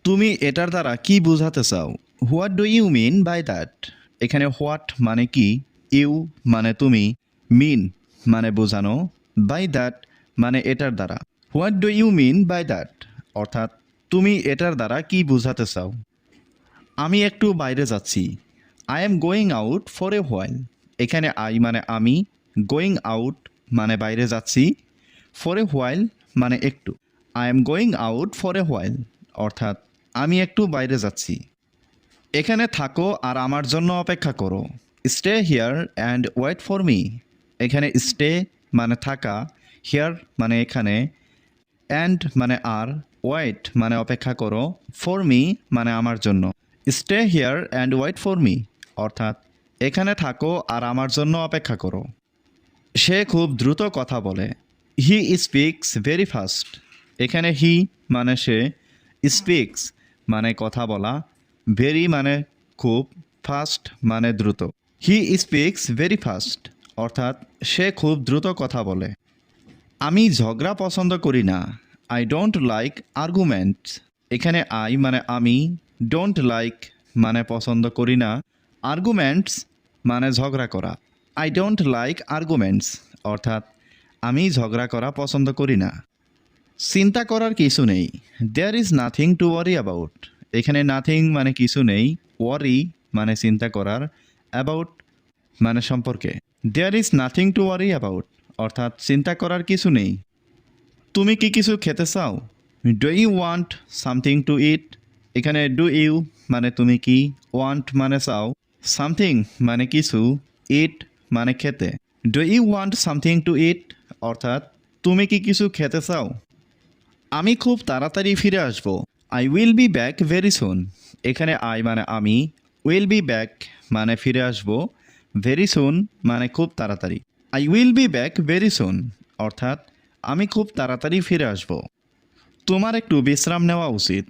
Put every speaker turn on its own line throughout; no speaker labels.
তুমি এটার দ্বারা কি বোঝাতে চাও? What do you mean by that? এখানে হোয়াট মানে কি, ইউ মানে তুমি, মিন মানে বোঝানো, বাই দ্যাট মানে এটার দ্বারা। What do you mean by that অর্থাৎ তুমি এটার দ্বারা কি বোঝাতে চাও? আমি একটু বাইরে যাচ্ছি। I am going out for a while. এখানে আই মানে আমি, গোয়িং আউট মানে বাইরে যাচ্ছি, ফর এ হোয়াইল মানে একটু। I am going out for a while অর্থাৎ আমি একটু বাইরে যাচ্ছি। এখানে থাকো আর আমার জন্য অপেক্ষা করো। Stay here and wait for me. এখানে স্টে মানে থাকা, হিয়ার মানে এখানে, অ্যান্ড মানে আর, ওয়েট মানে অপেক্ষা করো, ফর মি মানে আমার জন্য। Stay here and wait for me অর্থাৎ এখানে থাকো আর আমার জন্য অপেক্ষা করো। সে খুব দ্রুত কথা বলে। He speaks very fast. এখানে হি মানে সে, স্পিক্স মানে কথা বলা, ভেরি মানে খুব, ফাস্ট মানে দ্রুত। হি স্পিক্স ভেরি ফাস্ট অর্থাৎ সে খুব দ্রুত কথা বলে। আমি ঝগড়া পছন্দ করি না। I don't like arguments. এখানে আই মানে আমি, ডোন্ট লাইক মানে পছন্দ করি না, আর্গুমেন্টস মানে ঝগড়া করা। আই ডোন্ট লাইক আর্গুমেন্টস অর্থাৎ আমি ঝগড়া করা পছন্দ করি না। চিন্তা করার কিছু নেই। There is nothing to worry about. এখানে নাথিং মানে কিছু নেই, ওয়ারি মানে চিন্তা করার, অ্যাবাউট মানে সম্পর্কে। There is nothing to worry about অর্থাৎ চিন্তা করার কিছু নেই। তুমি কি কিছু খেতে চাও? Do you want something to eat. এখানে ডু ইউ মানে তুমি কি, ওয়ান্ট মানে চাও, সামথিং মানে কিছু, ইট মানে খেতে। Do you want something to eat অর্থাৎ তুমি কি কিছু খেতে চাও? আমি খুব তাড়াতাড়ি ফিরে আসব। I will be back very soon. এখানে আই মানে আমি, উইল বি ব্যাক মানে ফিরে আসব, ভেরি সুন মানে খুব তাড়াতাড়ি। I will be back very soon অর্থাৎ আমি খুব তাড়াতাড়ি ফিরে আসব। তোমার একটু বিশ্রাম নেওয়া উচিত।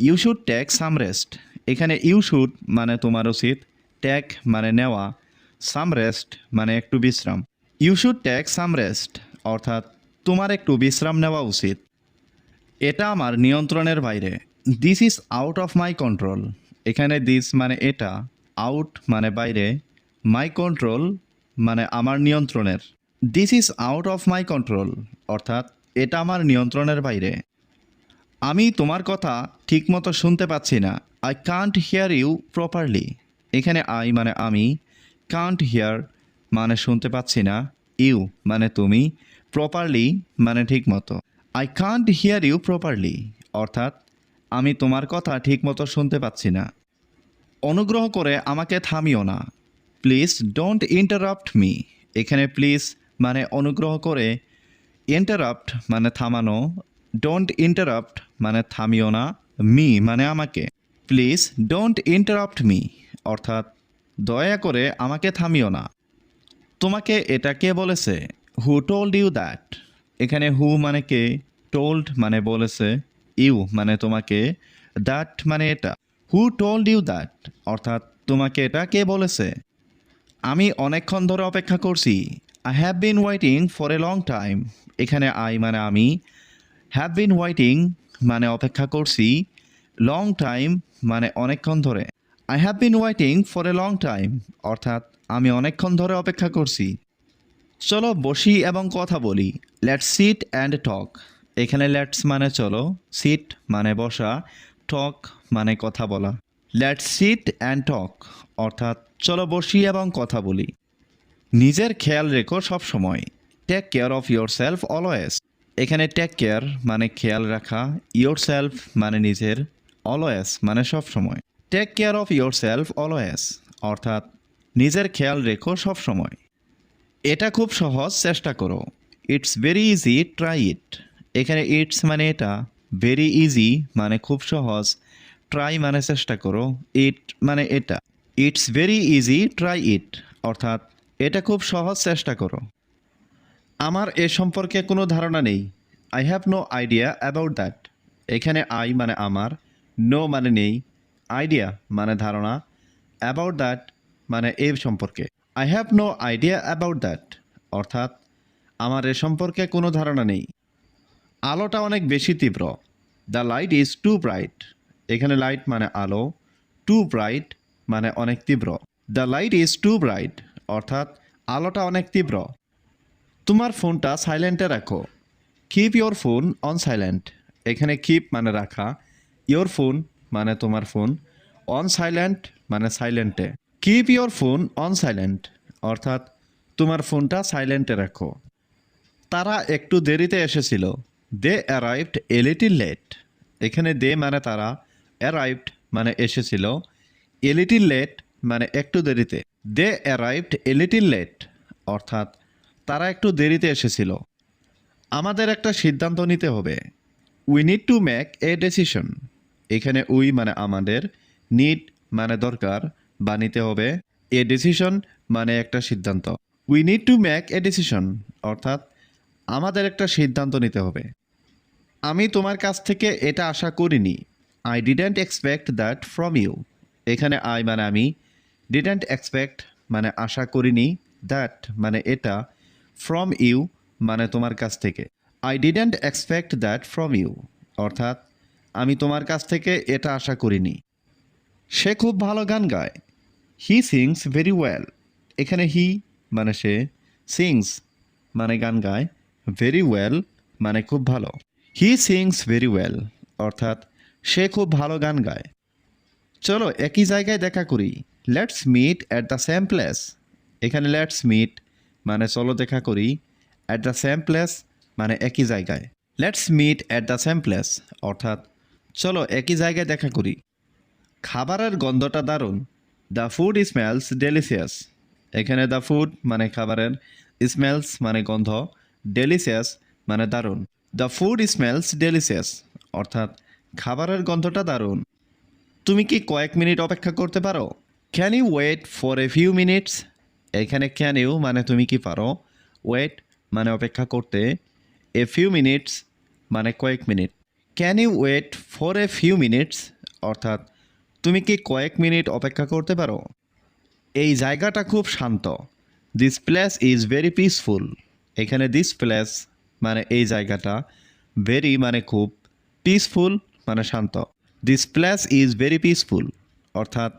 You should take some rest. এখানে ইউ শুড মানে তোমার উচিত, টেক মানে নেওয়া, সাম রেস্ট মানে একটু বিশ্রাম। You should take some rest অর্থাৎ তোমার একটু বিশ্রাম নেওয়া উচিত। এটা আমার নিয়ন্ত্রণের বাইরে। This is out of my control. এখানে দিস মানে এটা, আউট মানে বাইরে, মাই কন্ট্রোল মানে আমার নিয়ন্ত্রণের। This is out of my control অর্থাৎ এটা আমার নিয়ন্ত্রণের বাইরে। আমি তোমার কথা ঠিকমতো শুনতে পাচ্ছি না। I can't hear you properly. এখানে আই মানে আমি, কান্ট হিয়ার মানে শুনতে পাচ্ছি না, ইউ মানে তুমি, প্রপারলি মানে ঠিকমতো। I can't hear you properly অর্থাৎ আমি তোমার কথা ঠিকমতো শুনতে পাচ্ছি না। অনুগ্রহ করে আমাকে থামিও না। Please don't interrupt me. এখানে প্লিজ মানে অনুগ্রহ করে, ইন্টারাপ্ট মানে থামানো, ডোন্ট ইন্টারাপ্ট মানে থামিও না, মি মানে আমাকে। প্লিজ ডোন্ট ইন্টারাপ্ট মি অর্থাৎ দয়া করে আমাকে থামিও না। তোমাকে এটা কে বলেছে? Who told you that. এখানে হু মানে কে, টোল্ড মানে বলেছে, ইউ মানে তোমাকে, দ্যাট মানে এটা। হু টোল্ড ইউ দ্যাট অর্থাৎ তোমাকে এটা কে বলেছে? আমি অনেকক্ষণ ধরে অপেক্ষা করছি। I have been waiting for a long time. এখানে আই মানে আমি, হ্যাভ বিন ওয়েটিং মানে অপেক্ষা করছি, লং টাইম মানে অনেকক্ষণ ধরে। I have been waiting for a long time অর্থাৎ আমি অনেকক্ষণ ধরে অপেক্ষা করছি। চলো বসি এবং কথা বলি। Let's sit and talk. এখানে লেটস মানে চলো, সিট মানে বসা, টক মানে কথা বলা। লেটস সিট অ্যান্ড টক অর্থাৎ চলো বসি এবং কথা বলি। নিজের খেয়াল রেখো সব সময়। Take care of yourself always. এখানে টেক কেয়ার মানে খেয়াল রাখা, ইয়োর সেলফ মানে নিজের, অলওয়েজ মানে সব সময়। Take care of yourself always অর্থাৎ নিজের খেয়াল রেখো সব সময়। এটা খুব সহজ, চেষ্টা করো। It's very easy, try it. এখানে ইটস মানে এটা, ভেরি ইজি মানে খুব সহজ, ট্রাই মানে চেষ্টা করো, ইট মানে এটা। It's very easy, try it অর্থাৎ এটা খুব সহজ, চেষ্টা করো। আমার এ সম্পর্কে কোনো ধারণা নেই। I have no idea about that. এখানে আই মানে আমার, নো মানে নেই, আইডিয়া মানে ধারণা, অ্যাবাউট দ্যাট মানে এ সম্পর্কে। I have no idea about that অর্থাৎ আমার এ সম্পর্কে কোনো ধারণা নেই। আলোটা অনেক বেশি তীব্র। The light is too bright. এখানে লাইট মানে আলো, টু ব্রাইট মানে অনেক তীব্র। The light is too bright অর্থাৎ আলোটা অনেক তীব্র। তোমার ফোনটা সাইলেন্টে রাখো। Keep your phone on silent. এখানে কিপ মানে রাখা, ইয়োর ফোন মানে তোমার ফোন, অন সাইলেন্ট মানে সাইলেন্টে। Keep your phone on silent অর্থাৎ তোমার ফোনটা সাইলেন্টে রাখো। তারা একটু দেরিতে এসেছিল। They arrived a little late. এখানে দে মানে তারা, অ্যারাইভড মানে এসেছিল, এ লিটিল লেট মানে একটু দেরিতে। দে অ্যারাইভড এ লিটিল লেট অর্থাৎ তারা একটু দেরিতে এসেছিল। আমাদের একটা সিদ্ধান্ত নিতে হবে। We need to make a decision. এখানে উই মানে আমাদের, নিড মানে দরকার বা নিতে হবে, এ ডিসিশন মানে একটা সিদ্ধান্ত। We need to make a decision অর্থাৎ আমাদের একটা সিদ্ধান্ত নিতে হবে। আমি তোমার কাছ থেকে এটা আশা করিনি। I didn't expect that from you. এখানে আই মানে আমি, ডিডেন্ট এক্সপেক্ট মানে আশা করিনি, দ্যাট মানে এটা, ফ্রম ইউ মানে তোমার কাছ থেকে। I didn't expect that from you অর্থাৎ আমি তোমার কাছ থেকে এটা আশা করিনি। সে খুব ভালো গান গায়। হি সিংস ভেরি ওয়েল। এখানে হি মানে সে, সিংস মানে গান গায়, ভেরি ওয়েল মানে খুব ভালো। হি সিংস ভেরি ওয়েল অর্থাৎ সে খুব ভালো গান গায়। চলো একই জায়গায় দেখা করি। Let's meet at the same place. এখানে লেটস মিট মানে চলো দেখা করি, অ্যাট দ্য সেম প্লেস মানে একই জায়গায়। Let's meet at the same place অর্থাৎ চলো একই জায়গায় দেখা করি। খাবারের গন্ধটা দারুণ। The food smells delicious. এখানে দ্য ফুড মানে খাবারের, স্মেলস মানে গন্ধ, ডেলিসিয়াস মানে দারুণ। দ্য ফুড স্মেলস ডেলিসিয়াস অর্থাৎ খাবারের গন্ধটা দারুণ। তুমি কি কয়েক মিনিট অপেক্ষা করতে পারো? Can you wait for a few minutes. এখানে ক্যান ইউ মানে তুমি কি পারো, ওয়েট মানে অপেক্ষা করতে, এ ফিউ মিনিটস মানে কয়েক মিনিট। Can you wait for a few minutes অর্থাৎ তুমি কি কয়েক মিনিট অপেক্ষা করতে পারো? এই জায়গাটা খুব শান্ত। This place is very peaceful. এখানে দিস প্লেস মানে এই জায়গাটা, ভেরি মানে খুব, পিসফুল মানে শান্ত। This place is very peaceful অর্থাৎ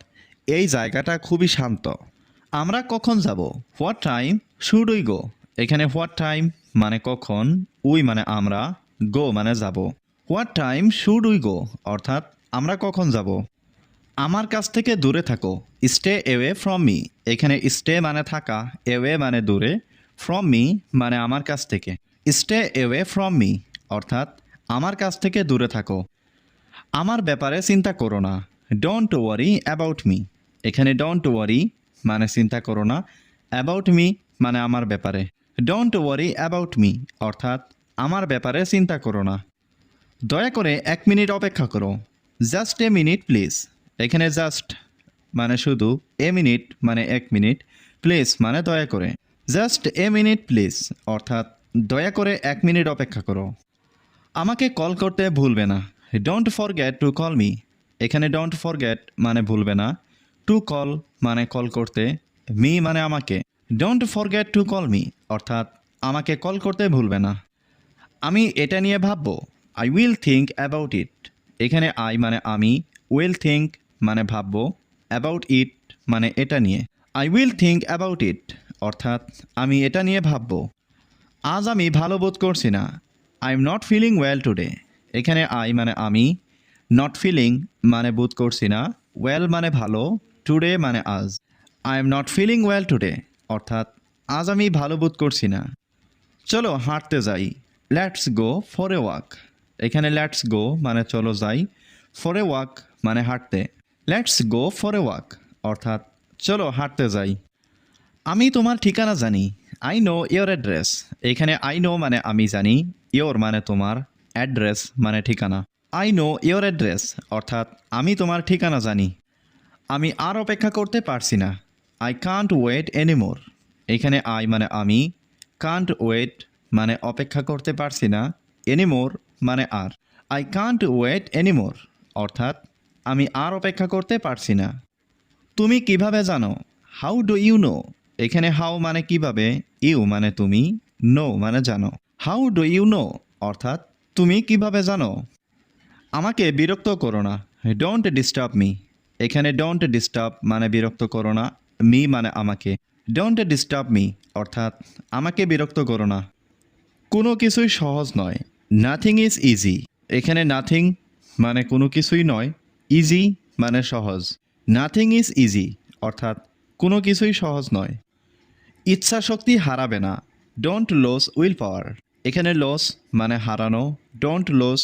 এই জায়গাটা খুবই শান্ত। আমরা কখন যাব? What time should we go. এখানে হোয়াট টাইম মানে কখন, উই মানে আমরা, গো মানে যাব। হোয়াট টাইম শুড উই গো অর্থাৎ আমরা কখন যাব। আমার কাছ থেকে দূরে থাকো। Stay away from me. এখানে স্টে মানে থাকা, অ্যাওয়ে মানে দূরে, ফ্রম মি মানে আমার কাছ থেকে। স্টে অ্যাওয়ে ফ্রম মি অর্থাৎ আমার কাছ থেকে দূরে থাকো। আমার ব্যাপারে চিন্তা করো না। Don't worry about me. এখানে ডোন্ট ওয়ারি মানে চিন্তা করো না, অ্যাবাউট মি মানে আমার ব্যাপারে। ডোন্ট ওয়ারি অ্যাবাউট মি অর্থাৎ আমার ব্যাপারে চিন্তা করো না। দয়া করে 1 মিনিট অপেক্ষা করো। Just a minute please. এখানে জাস্ট মানে শুধু, এ মিনিট মানে 1 মিনিট, প্লিজ মানে দয়া করে। জাস্ট এ মিনিট প্লিজ অর্থাৎ দয়া করে 1 মিনিট অপেক্ষা করো। আমাকে কল করতে ভুলবে না। Don't forget to call me. এখানে ডোন্ট ফরগেট মানে ভুলবে না, টু কল মানে কল করতে, মি মানে আমাকে। Don't forget to call me অর্থাৎ আমাকে কল করতে ভুলবে না। আমি এটা নিয়ে ভাববো। I will think about it. এখানে আই মানে আমি, উইল থিঙ্ক মানে ভাববো, অ্যাবাউট ইট মানে এটা নিয়ে। I will think about it অর্থাৎ আমি এটা নিয়ে ভাববো। আজ আমি ভালো বোধ করছি না। I am not feeling well today. এখানে আই মানে আমি, নট ফিলিং মানে বোধ করছি না, ওয়েল মানে ভালো, টুডে মানে আজ। I am not feeling well today অর্থাৎ আজ আমি ভালো বোধ করছি না। চলো হাঁটতে যাই। Let's go for a walk. এখানে লেটস গো মানে চলো যাই, ফর এ ওয়াক মানে হাঁটতে। Let's go for a walk অর্থাৎ চলো হাঁটতে যাই। আমি তোমার ঠিকানা জানি। I know your address. এখানে আই নো মানে আমি জানি, ইয়োর মানে তোমার, অ্যাড্রেস মানে ঠিকানা। আই নো ইয়োর অ্যাড্রেস অর্থাৎ আমি তোমার ঠিকানা জানি। আমি আর অপেক্ষা করতে পারছি না। I can't wait anymore. এখানে আই মানে আমি, কান্ট ওয়েট মানে অপেক্ষা করতে পারছি না, এনিমোর মানে আর। আই কান্ট ওয়েট এনিমোর অর্থাৎ আমি আর অপেক্ষা করতে পারছি না। তুমি কিভাবে জানো? How do you know. এখানে হাউ মানে কিভাবে, ইউ মানে তুমি, নো মানে জানো। হাউ ডু ইউ নো অর্থাৎ তুমি কিভাবে জানো। আমাকে বিরক্ত করো না। Don't disturb me. এখানে ডোন্ট ডিস্টার্ব মানে বিরক্ত করো না, মি মানে আমাকে। ডোন্ট ডিস্টার্ব মি অর্থাৎ আমাকে বিরক্ত করো না। কোনো কিছুই সহজ নয়, নাথিং ইজ ইজি। এখানে নাথিং মানে কোনো কিছুই নয়, ইজি মানে সহজ। নাথিং ইজ ইজি অর্থাৎ কোনো কিছুই সহজ নয়। ইচ্ছা শক্তি হারাবে না, ডোন্ট লস উইল পাওয়ার। এখানে লস মানে হারানো, ডোন্ট লস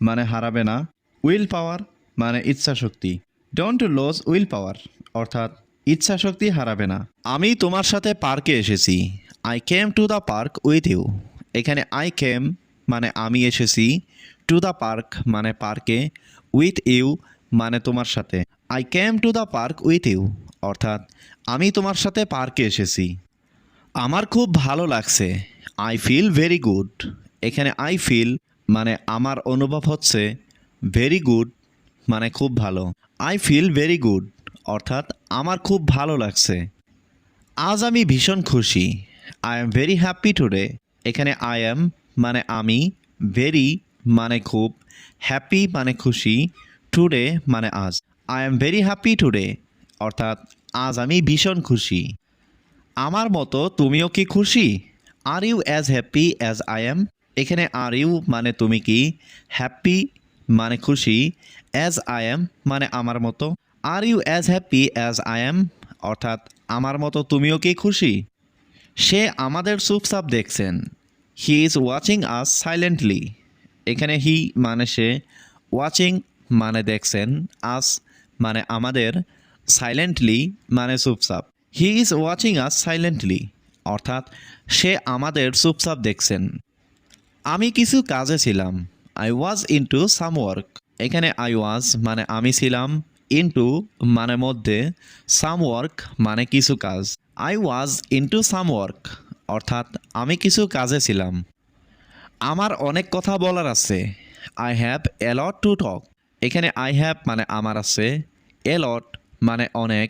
মানে হারাবে না, উইল পাওয়ার মানে ইচ্ছা শক্তি। ডোন্ট লস উইল পাওয়ার অর্থাৎ ইচ্ছা শক্তি হারাবে না। আমি তোমার সাথে পার্কে এসেছি, I came to the park with you. এখানে আই কেম মানে আমি এসেছি, টু দ্য পার্ক মানে পার্কে, উইথ ইউ মানে তোমার সাথে। I came to the park with you অর্থাৎ আমি তোমার সাথে পার্কে এসেছি। আমার খুব ভালো লাগছে, আই ফিল ভেরি গুড। এখানে আই ফিল মানে আমার অনুভব হচ্ছে, ভেরি গুড মানে খুব ভালো। আই ফিল ভেরি গুড অর্থাৎ আমার খুব ভালো লাগছে। আজ আমি ভীষণ খুশি, I am very happy today. এখানে আই এম মানে আমি, ভেরি মানে খুব, হ্যাপি মানে খুশি, টুডে মানে আজ। I am very happy today অর্থাৎ আজ আমি ভীষণ খুশি। আমার মতো তুমিও কি খুশি? Are you as happy as I am. এখানে আর ইউ মানে তুমি কি, হ্যাপি মানে খুশি, অ্যাজ আই এম মানে আমার মতো। Are you as happy as I am অর্থাৎ আমার মতো তুমিও কি খুশি? সে আমাদের চুপচাপ দেখছেন, he is watching us silently. এখানে হি মানে সে, ওয়াচিং মানে দেখছেন, আস মানে আমাদের, সাইলেন্টলি মানে চুপচাপ। He is watching us silently অর্থাৎ সে আমাদের চুপচাপ দেখছেন। আমি কিছু কাজে ছিলাম, I was into some work. এখানে আই ওয়াজ মানে আমি ছিলাম, ইনটু মানে মধ্যে, সাম ওয়ার্ক মানে কিছু কাজ। I was into some work অর্থাৎ আমি কিছু কাজে ছিলাম। আমার অনেক কথা বলার আছে, I have a lot to talk. এখানে আই হ্যাভ মানে আমার আছে, এ লট মানে অনেক,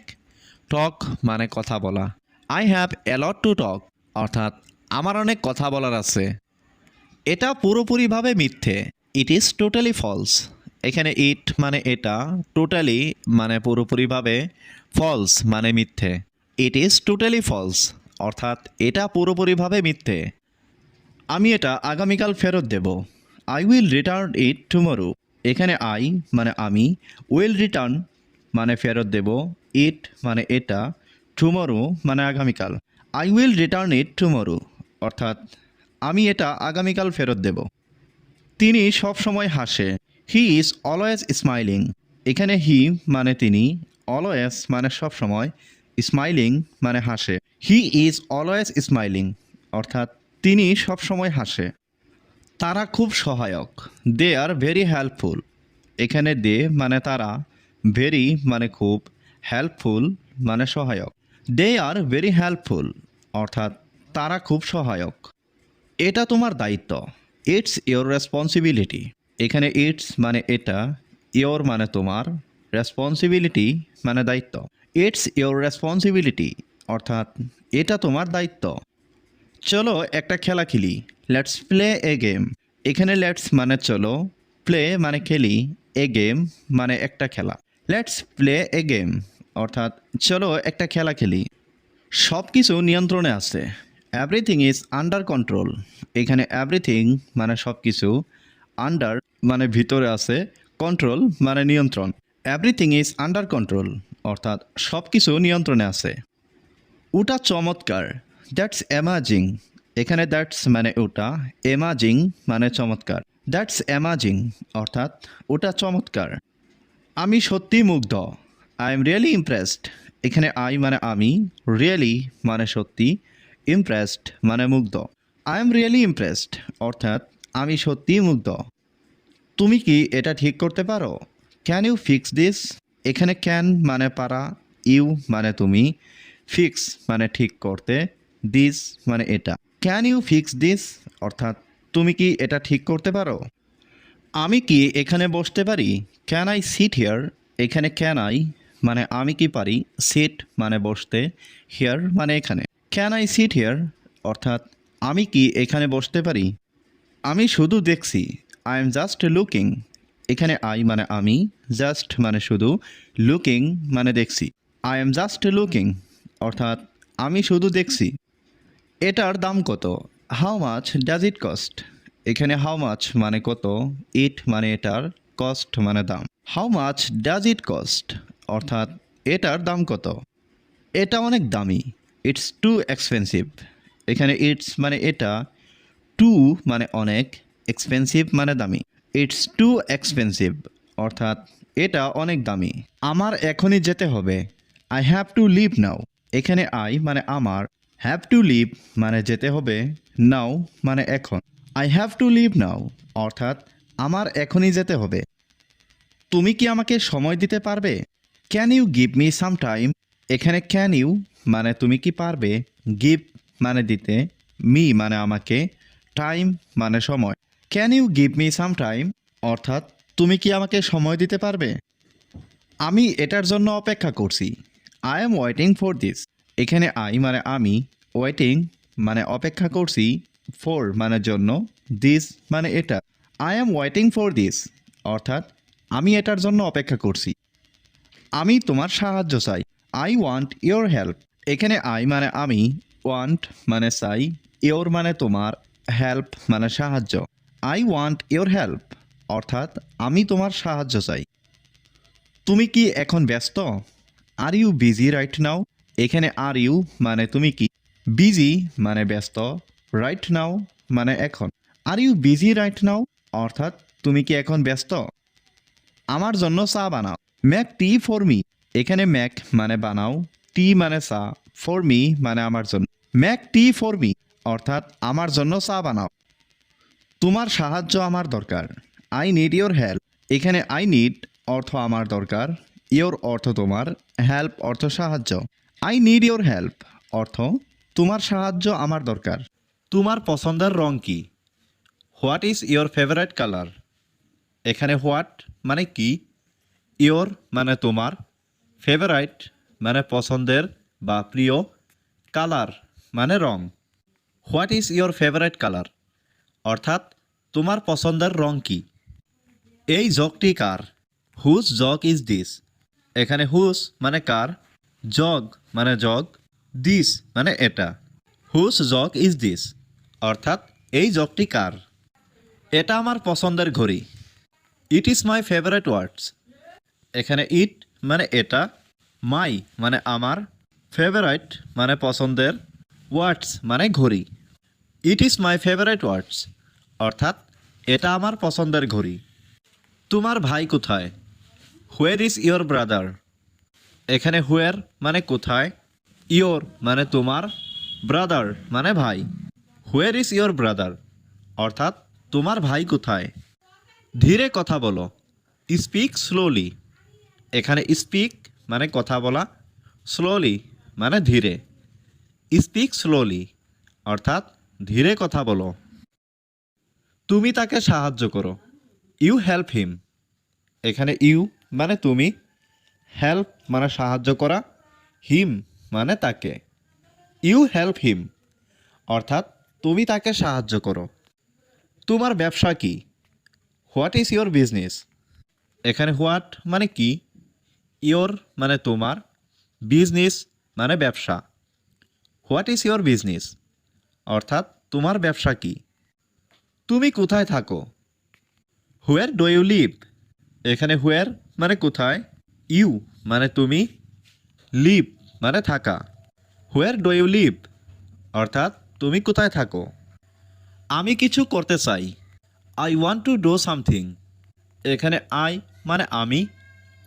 টক মানে কথা বলা। I have a lot to talk অর্থাৎ আমার অনেক কথা বলার আছে। এটা পুরোপুরিভাবে মিথ্যে, ইট ইজ টোটালি ফলস। এখানে ইট মানে এটা, টোটালি মানে পুরোপুরিভাবে, ফলস মানে মিথ্যে। ইট ইজ টোটালি ফলস অর্থাৎ এটা পুরোপুরিভাবে মিথ্যে। আমি এটা আগামীকাল ফেরত দেব, I will return it tomorrow. এখানে আই মানে আমি, উইল রিটার্ন মানে ফেরত দেব, ইট মানে এটা, টুমরো মানে আগামীকাল। I will return it tomorrow অর্থাৎ আমি এটা আগামীকাল ফেরত দেব। তিনি সব সময় হাসে, হি ইজ অলওয়েজ স্মাইলিং। এখানে হি মানে তিনি, অলওয়েজ মানে সব সময়, স্মাইলিং মানে হাসে। হি ইজ অলওয়েজ স্মাইলিং অর্থাৎ তিনি সব সময় হাসে। তারা খুব সহায়ক, দে আর ভেরি হেল্পফুল। এখানে দে মানে তারা, ভেরি মানে খুব, হেল্পফুল মানে সহায়ক। দে আর ভেরি হেল্পফুল অর্থাৎ তারা খুব সহায়ক। এটা তোমার দায়িত্ব, ইটস ইয়োর রেসপন্সিবিলিটি। এখানে ইটস মানে এটা, ইয়োর মানে তোমার, রেসপন্সিবিলিটি মানে দায়িত্ব। ইটস ইয়োর রেসপন্সিবিলিটি অর্থাৎ এটা তোমার দায়িত্ব। চলো একটা খেলা খেলি, লেটস প্লে এ গেম। এখানে লেটস মানে চলো, প্লে মানে খেলি, এ গেম মানে একটা খেলা। লেটস প্লে এ গেম অর্থাৎ চলো একটা খেলা খেলি। সব কিছু নিয়ন্ত্রণে আছে, এভরিথিং ইজ আন্ডার কন্ট্রোল। এখানে এভরিথিং মানে সব কিছু, আন্ডার মানে ভিতরে আছে, কন্ট্রোল মানে নিয়ন্ত্রণ। এভরিথিং ইজ আন্ডার কন্ট্রোল অর্থাৎ সব কিছু নিয়ন্ত্রণে আছে। ওটা চমৎকার, দ্যাটস অ্যামাজিং। এখানে দ্যাটস মানে ওটা, অ্যামাজিং মানে চমৎকার। দ্যাটস অ্যামাজিং অর্থাৎ ওটা চমৎকার। আমি সত্যি মুগ্ধ, আই এম রিয়েলি ইমপ্রেসড। এখানে আই মানে আমি, রিয়েলি মানে সত্যি, ইমপ্রেসড মানে মুগ্ধ। আই এম রিয়েলি ইমপ্রেসড অর্থাৎ আমি সত্যিই মুগ্ধ। তুমি কি এটা ঠিক করতে পারো? Can you fix this? এখানে ক্যান মানে পারা, ইউ মানে তুমি, ফিক্স মানে ঠিক করতে, দিস মানে এটা। ক্যান ইউ ফিক্স দিস অর্থাৎ তুমি কি এটা ঠিক করতে পারো? আমি কি এখানে বসতে পারি? Can I sit here? এখানে ক্যান আই মানে আমি কি পারি, সিট মানে বসতে, হিয়ার মানে এখানে। ক্যান আই সিট হিয়ার অর্থাৎ আমি কি এখানে বসতে পারি? আমি শুধু দেখছি, আই এম জাস্ট লুকিং। এখানে আই মানে আমি, জাস্ট মানে শুধু, লুকিং মানে দেখছি। আই এম জাস্ট লুকিং অর্থাৎ আমি শুধু দেখছি। এটার দাম কত? How much does it cost? এখানে হাউ মাচ মানে কত, ইট মানে এটার, কস্ট মানে দাম। How much does it cost অর্থাৎ এটার দাম কত? এটা অনেক দামি। It's too expensive. এখানে ইটস মানে এটা, টু মানে অনেক, এক্সপেন্সিভ মানে দামি। ইটস টু এক্সপেন্সিভ অর্থাৎ এটা অনেক দামি। আমার এখনই যেতে হবে। আই হ্যাভ টু লিভ নাও। এখানে আই মানে আমার, হ্যাভ টু লিভ মানে যেতে হবে, নাও মানে এখন। আই হ্যাভ টু লিভ নাও অর্থাৎ আমার এখনই যেতে হবে। তুমি কি আমাকে সময় দিতে পারবে? Can you give me some time? এখানে ক্যান ইউ মানে তুমি কি পারবে, গিভ মানে দিতে, মি মানে আমাকে, টাইম মানে সময়। Can you give me some time অর্থাৎ তুমি কি আমাকে সময় দিতে পারবে? আমি এটার জন্য অপেক্ষা করছি। I am waiting for this. এখানে আই মানে আমি, ওয়েটিং মানে অপেক্ষা করছি, ফর মানে জন্য, দিস মানে এটা। I am waiting for this অর্থাৎ আমি এটার জন্য অপেক্ষা করছি। আমি তোমার সাহায্য চাই। I want your help. এখানে আই মানে আমি, ওয়ান্ট মানে চাই, ইয়োর মানে তোমার, হেল্প মানে সাহায্য। আই ওয়ান্ট ইয়োর হেল্প অর্থাৎ আমি তোমার সাহায্য চাই। তুমি কি এখন ব্যস্ত? Are you busy right now? এখানে আর ইউ মানে তুমি কি, বিজি মানে ব্যস্ত, রাইট নাও মানে এখন। Are you busy right now অর্থাৎ তুমি কি এখন ব্যস্ত? আমার জন্য চা বানাও। Make tea for me. এখানে ম্যাক মানে বানাও, টি মানে চা, ফর মি মানে আমার জন্য। ম্যাক টি ফর মি অর্থাৎ আমার জন্য চা বানাও। তোমার সাহায্য আমার দরকার। I need your help. এখানে আই নিড অর্থ আমার দরকার, ইয়োর অর্থ তোমার, হেল্প অর্থ সাহায্য। আই নিড ইয়োর হেল্প অর্থ তোমার সাহায্য আমার দরকার। তোমার পছন্দের রং কি? What is your favourite colour? এখানে হোয়াট মানে কি, ইয়োর মানে তোমার, ফেভারাইট মানে পছন্দের বা প্রিয়, কালার মানে রং। What is your favourite colour অর্থাৎ তোমার পছন্দের রং কি? এই জগটি কার? Whose jug is this? এখানে হুজ মানে কার, জগ মানে জগ, দিস মানে এটা। হুজ জগ ইজ দিস অর্থাৎ এই জগটি কার? এটা আমার পছন্দের ঘড়ি। ইট ইজ মাই ফেভারিট ওয়ার্ডস। এখানে ইট মানে এটা, মাই মানে আমার, ফেভারাইট মানে পছন্দের, ওয়ার্ডস মানে ঘড়ি। ইট ইজ মাই ফেভারিট ওয়ার্ডস অর্থাৎ এটা আমার পছন্দের ঘড়ি। তোমার ভাই কোথায়? Where is your brother? এখানে হোয়ার মানে কোথায়, ইয়োর মানে তোমার, ব্রাদার মানে ভাই। হোয়ার ইজ ইয়োর ব্রাদার অর্থাৎ তোমার ভাই কোথায়? ধীরে কথা বলো। Speak slowly. এখানে স্পিক মানে কথা বলা, স্লোলি মানে ধীরে। স্পিক স্লোলি অর্থাৎ ধীরে কথা বলো। তুমি তাকে সাহায্য করো। You help him. এখানে ইউ মানে তুমি, হেল্প মানে সাহায্য করা, হিম মানে তাকে। ইউ হেল্প হিম অর্থাৎ তুমি তাকে সাহায্য করো। তোমার ব্যবসা কি? What is your business? এখানে হোয়াট মানে কি, ইয়োর মানে তোমার, বিজনেস মানে ব্যবসা। হোয়াট ইজ ইয়োর বিজনেস অর্থাৎ তোমার ব্যবসা কি? তুমি কোথায় থাকো? Where do you live? এখানে হোয়ার মানে কোথায়, ইউ মানে তুমি, লিভ মানে থাকা। হোয়ার ডু ইউ লিভ অর্থাৎ তুমি কোথায় থাকো? আমি কিছু করতে চাই। I want to do something. এখানে আই মানে আমি,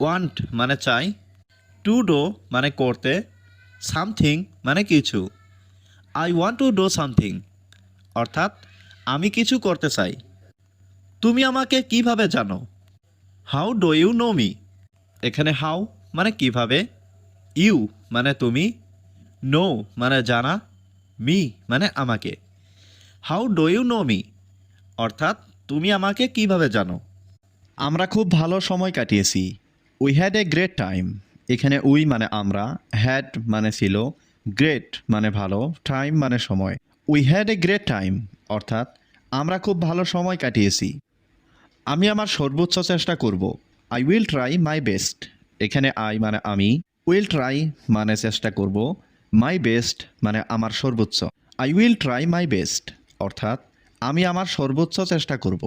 ওয়ান্ট মানে চাই, টু ডু মানে করতে, সামথিং মানে কিছু। I want to do something অর্থাৎ আমি কিছু করতে চাই। তুমি আমাকে কিভাবে জানো? How do you know me? এখানে হাউ মানে কিভাবে, ইউ মানে তুমি, নো মানে জানা, মি মানে আমাকে। How do you know me অর্থাৎ তুমি আমাকে কিভাবে জানো? আমরা খুব ভালো সময় কাটিয়েছি। We had a great time. এখানে উই মানে আমরা, হ্যাড মানে ছিল, গ্রেট মানে ভালো, টাইম মানে সময়। We had a great time অর্থাৎ আমরা খুব ভালো সময় কাটিয়েছি। আমি আমার সর্বোচ্চ চেষ্টা করব। I will try my best. এখানে আই মানে আমি, উইল ট্রাই মানে চেষ্টা করব, মাই বেস্ট মানে আমার সর্বোচ্চ। I will try my best অর্থাৎ আমি আমার সর্বোচ্চ চেষ্টা করব।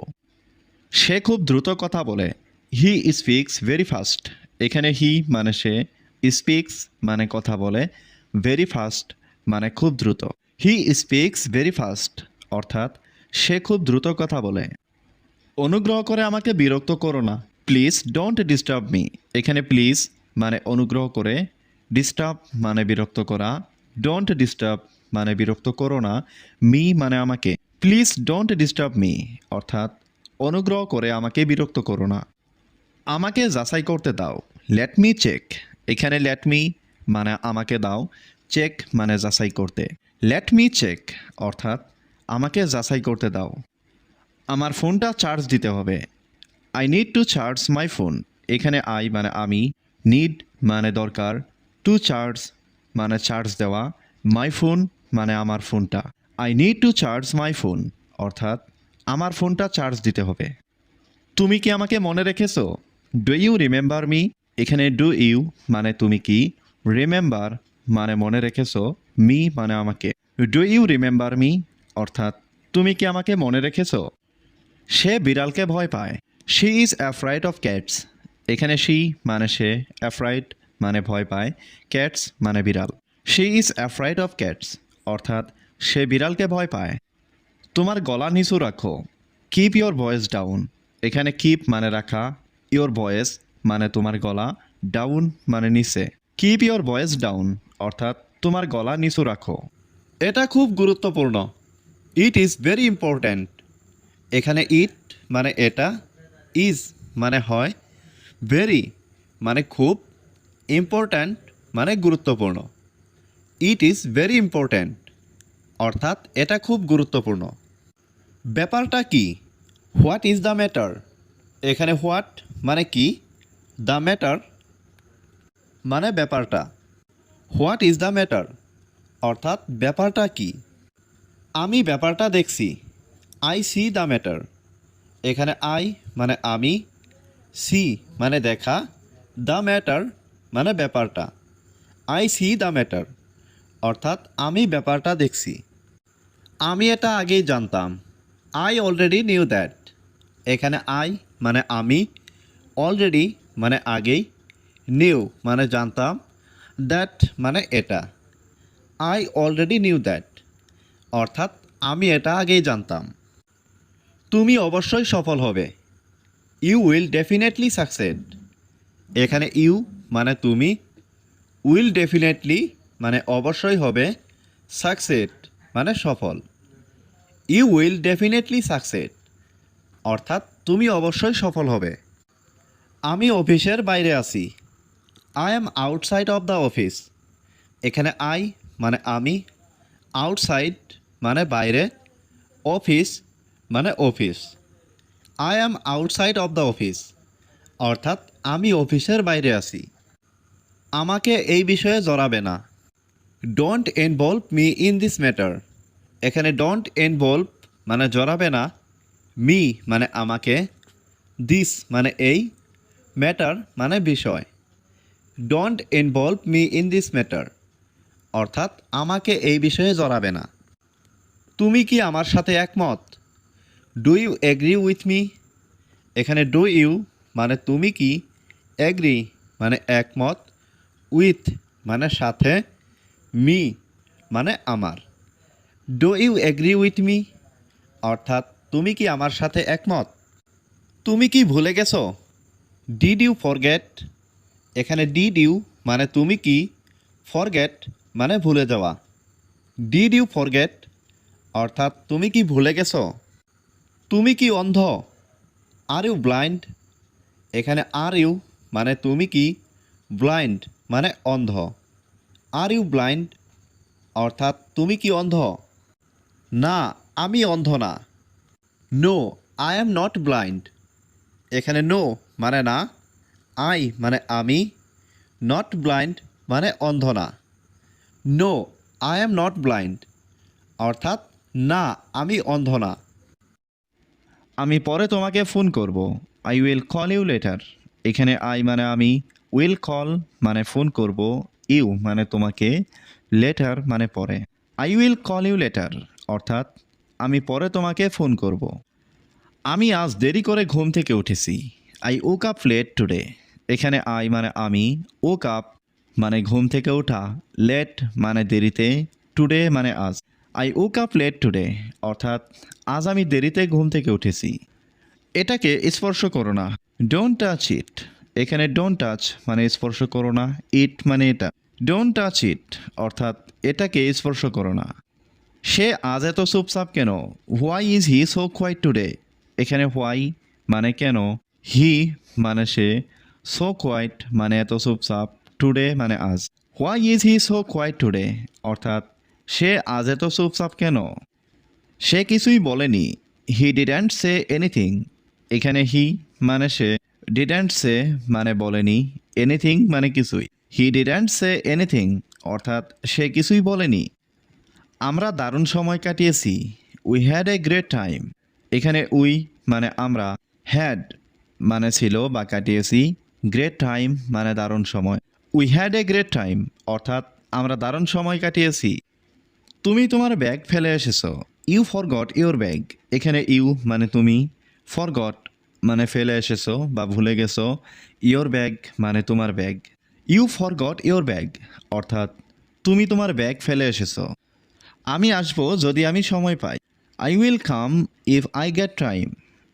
সে খুব দ্রুত কথা বলে। He speaks very fast. এখানে হি মানে সে, স্পিক্স মানে কথা বলে, ভেরি ফাস্ট মানে খুব দ্রুত। হি স্পিক্স ভেরি ফাস্ট অর্থাৎ সে খুব দ্রুত কথা বলে। অনুগ্রহ করে আমাকে বিরক্ত করো না। Please don't disturb me. এখানে প্লিজ মানে অনুগ্রহ করে, ডিস্টার্ব মানে বিরক্ত করা, ডোন্ট ডিস্টার্ব মানে বিরক্ত করো না, মি মানে আমাকে। প্লিজ ডোন্ট ডিস্টার্ব মি অর্থাৎ অনুগ্রহ করে আমাকে বিরক্ত করো না। আমাকে যাচাই করতে দাও। Let me check. এখানে লেট মি মানে আমাকে দাও, চেক মানে যাচাই করতে। লেট মি চেক অর্থাৎ আমাকে যাচাই করতে দাও। আমার ফোনটা চার্জ দিতে হবে। I need to charge my phone. এখানে আই মানে আমি, নিড মানে দরকার, টু চার্জ মানে চার্জ দেওয়া, মাই ফোন মানে আমার ফোনটা। I need to charge my phone অর্থাৎ আমার ফোনটা চার্জ দিতে হবে। তুমি কি আমাকে মনে রেখেছো? Do you remember me? এখানে ডু ইউ মানে তুমি কি, রিমেম্বার মানে মনে রেখেছো, মি মানে আমাকে। ডু ইউ রিমেম্বার মি অর্থাৎ তুমি কি আমাকে মনে রেখেছো? সে বিড়ালকে ভয় পায়। She is afraid of cats. এখানে শি মানে সে, অ্যাফ্রাইড মানে ভয় পায়, ক্যাটস মানে বিড়াল। She is afraid of cats অর্থাৎ সে বিড়ালকে ভয় পায়। তোমার গলা নিচু রাখো। Keep your voice down. এখানে কিপ মানে রাখা, ইয়োর ভয়েস মানে তোমার গলা, ডাউন মানে নিচে। কিপ ইয়োর ভয়েস ডাউন অর্থাৎ তোমার গলা নিচু রাখো। এটা খুব গুরুত্বপূর্ণ। It is very important. এখানে ইট মানে এটা, ইজ মানে হয়, ভেরি মানে খুব, ইম্পর্ট্যান্ট মানে গুরুত্বপূর্ণ। ইট ইজ ভেরি ইম্পর্ট্যান্ট অর্থাৎ এটা খুব গুরুত্বপূর্ণ। ব্যাপারটা কি? What is the matter. এখানে হোয়াট মানে কি, দ্য ম্যাটার মানে ব্যাপারটা। হোয়াট ইজ দ্য ম্যাটার অর্থাৎ ব্যাপারটা কি। আমি ব্যাপারটা দেখছি। I C the matter. এখানে আই মানে আমি, সি মানে দেখা, দ্য ম্যাটার মানে ব্যাপারটা। আই সি দ্য ম্যাটার অর্থাৎ আমি ব্যাপারটা দেখছি। আমি এটা আগেই জানতাম। I already knew that. এখানে আই মানে আমি, অলরেডি মানে আগেই, নিউ মানে জানতাম, দ্যাট মানে এটা। আই অলরেডি নিউ দ্যাট অর্থাৎ আমি এটা আগেই জানতাম। তুমি অবশ্যই সফল হবে। You will definitely succeed. এখানে ইউ মানে তুমি, উইল ডেফিনেটলি মানে অবশ্যই হবে, সাকসেড মানে সফল। ইউ উইল ডেফিনেটলি সাকসেড অর্থাৎ তুমি অবশ্যই সফল হবে। আমি অফিসের বাইরে আছি। I am outside of the office. এখানে আই মানে আমি, আউটসাইড মানে বাইরে, অফিস মানে office. I am outside of the office অর্থাৎ আমি অফিসের বাইরে আছি। আমাকে এই বিষয়ে জড়াবে না। Don't involve me in this matter. এখানে ডোন্ট ইনভলভ মানে জড়াবে না, মি মানে আমাকে, দিস মানে এই, ম্যাটার মানে বিষয়। Don't involve me in this matter অর্থাৎ আমাকে এই বিষয়ে জড়াবে না। তুমি কি আমার সাথে একমত? Do you agree with me? এখানে ডু ইউ মানে তুমি কি, এগ্রি মানে একমত, উইথ মানে সাথে, মি মানে আমার। Do you agree with me অর্থাৎ তুমি কি আমার সাথে একমত? তুমি কি ভুলে গেছো? Did you forget? এখানে ডিড ইউ মানে তুমি কি, ফরগেট মানে ভুলে যাওয়া। ডিড ইউ ফরগেট অর্থাৎ তুমি কি ভুলে গেছো? তুমি কি অন্ধ? Are you blind? এখানে আর ইউ মানে তুমি কি, ব্লাইন্ড মানে অন্ধ। আর ইউ ব্লাইন্ড অর্থাৎ তুমি কি অন্ধ? না, আমি অন্ধ না। No, I am not blind. এখানে নো মানে না, আই মানে আমি, নট ব্লাইন্ড মানে অন্ধ না। No, I am not blind অর্থাৎ না, আমি অন্ধ না। আমি পরে তোমাকে ফোন করব। I will call you later. এখানে আই মানে আমি, উইল কল মানে ফোন করব, ইউ মানে তোমাকে, লেটার মানে পরে। I will call you later অর্থাৎ আমি পরে তোমাকে ফোন করব। আমি আজ দেরি করে ঘুম থেকে উঠেছি। I woke up late today. এখানে আই মানে আমি, ওক আপ মানে ঘুম থেকে ওঠা, লেট মানে দেরিতে, টুডে মানে আজ। I woke up late today অর্থাৎ আজ আমি দেরিতে ঘুম থেকে উঠেছি। এটাকে স্পর্শ করো না, ডোন্ট টাচ ইট। এখানে ডোন্ট টাচ মানে স্পর্শ করো না, ইট মানে এটা। ডোন্ট টাচ ইট অর্থাৎ এটাকে স্পর্শ করো না। সে আজ এত চুপচাপ কেন? Why is he so quiet today. এখানে হোয়াই মানে কেন, হি মানে সে, সো কোয়াইট মানে এত চুপচাপ, টুডে মানে আজ। Why is he so quiet today অর্থাৎ সে আজ এত চুপচাপ কেন? সে কিছুই বলেনি, হি ডিডন্ট সে এনিথিং। এখানে হি মানে সে, ডিডন্ট সে মানে বলেনি, এনিথিং মানে কিছুই। হি ডিডন্ট সে এনিথিং অর্থাৎ সে কিছুই বলেনি। আমরা দারুণ সময় কাটিয়েছি, we had a great time. এখানে উই মানে আমরা, হ্যাড মানে ছিল বা কাটিয়েছি, গ্রেট টাইম মানে দারুণ সময়। We had a great time অর্থাৎ আমরা দারুণ সময় কাটিয়েছি। তুমি তোমার ব্যাগ ফেলে এসেছো, ইউ ফরগট ইউর ব্যাগ। এখানে ইউ মানে তুমি, ফরগট মানে ফেলে এসেছো বা ভুলে গেছো, ইয়োর ব্যাগ মানে তোমার bag. You forgot your bag অর্থাৎ তুমি তোমার ব্যাগ ফেলে এসেছো। আমি আসবো যদি আমি সময় পাই, I will come if I get time.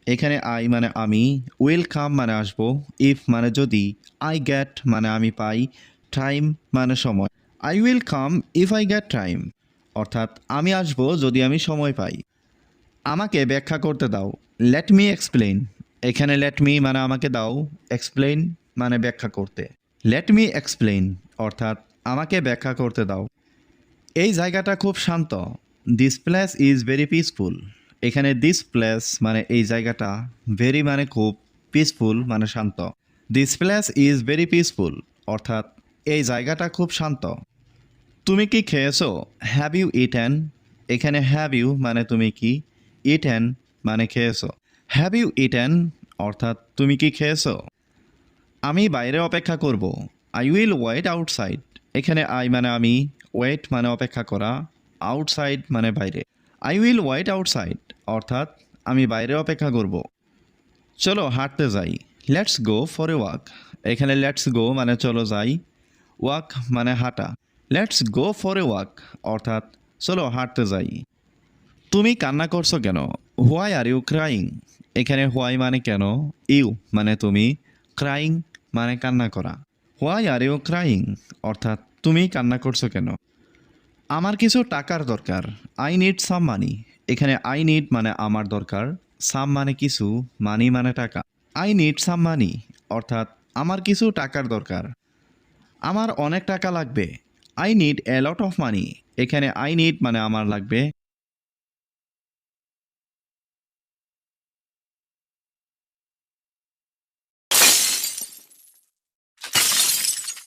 এখানে আই মানে আমি, উইল কাম মানে আসবো, ইফ মানে যদি, আই গেট মানে আমি পাই, টাইম মানে সময়। I will come if I get time অর্থাৎ আমি আসবো যদি আমি সময় পাই। আমাকে ব্যাখ্যা করতে দাও, লেট মি এক্সপ্লেইন। এখানে লেট মি মানে আমাকে দাও, এক্সপ্লেইন মানে ব্যাখ্যা করতে। লেট মি এক্সপ্লেইন অর্থাৎ আমাকে ব্যাখ্যা করতে দাও। এই জায়গাটা খুব শান্ত, this place is very peaceful. এখানে দিস প্লেস মানে এই জায়গাটা, ভেরি মানে খুব, পিসফুল মানে শান্ত। This place is very peaceful অর্থাৎ এই জায়গাটা খুব শান্ত। তুমি কি খেয়েছো? Have you eaten. এখানে হ্যাভ ইউ মানে তুমি কি, ইটেন মানে খেয়েছো। হ্যাভ ইউ ইটেন অর্থাৎ তুমি কি খেয়েছো? আমি বাইরে অপেক্ষা করব, আই উইল ওয়েট আউটসাইড। এখানে আই মানে আমি, ওয়েট মানে অপেক্ষা করা, আউটসাইড মানে বাইরে। আই উইল ওয়েট আউটসাইড অর্থাৎ আমি বাইরে অপেক্ষা করব। চলো হাঁটতে যাই, let's go for a walk. এখানে লেটস গো মানে চলো যাই, ওয়াক মানে হাঁটা। Let's go for a walk অর্থাৎ চলো হাঁটতে যাই। তুমি কান্না করছো কেন? Why are you crying. এখানে হোয়াই মানে কেন, ইউ মানে তুমি, ক্রাইং মানে কান্না করা। হোয়াই আর ইউ ক্রাইং অর্থাৎ তুমি কান্না করছো কেন? আমার কিছু টাকার দরকার, আই নিড সাম মানি। এখানে আই নিড মানে আমার দরকার, সাম মানে কিছু, মানি মানে টাকা। আই নিড সাম মানি অর্থাৎ আমার কিছু টাকার দরকার। আমার অনেক টাকা লাগবে, I need a lot of money. এখানে আই নিড মানে আমার লাগবে,